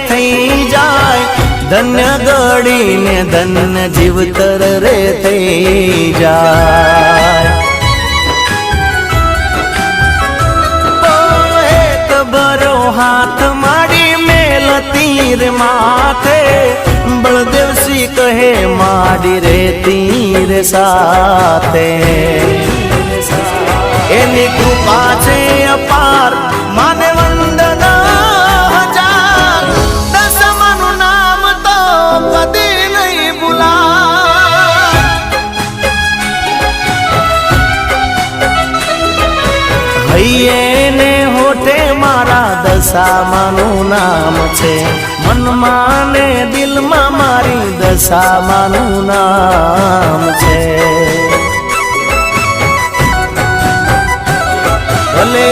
થઈ જાય, ધન્ય ગળી ને ધન્ય જીવતર રે થઈ જાય। એક ભરો હાથ માડી મેલ તીર માથે, બળદેવસિંહ કહે માડી રે તીર સાથે। એની કૃપા છે અપાર, માને વંદના હજાર, દશમાનું નામ તો કદી નહીં ભૂલાય। હૈયે ને હોઠે મારા દશામાનું નામ છે, મનમાં ને દિલમાં મારી દશામાનું નામ છે। ભલે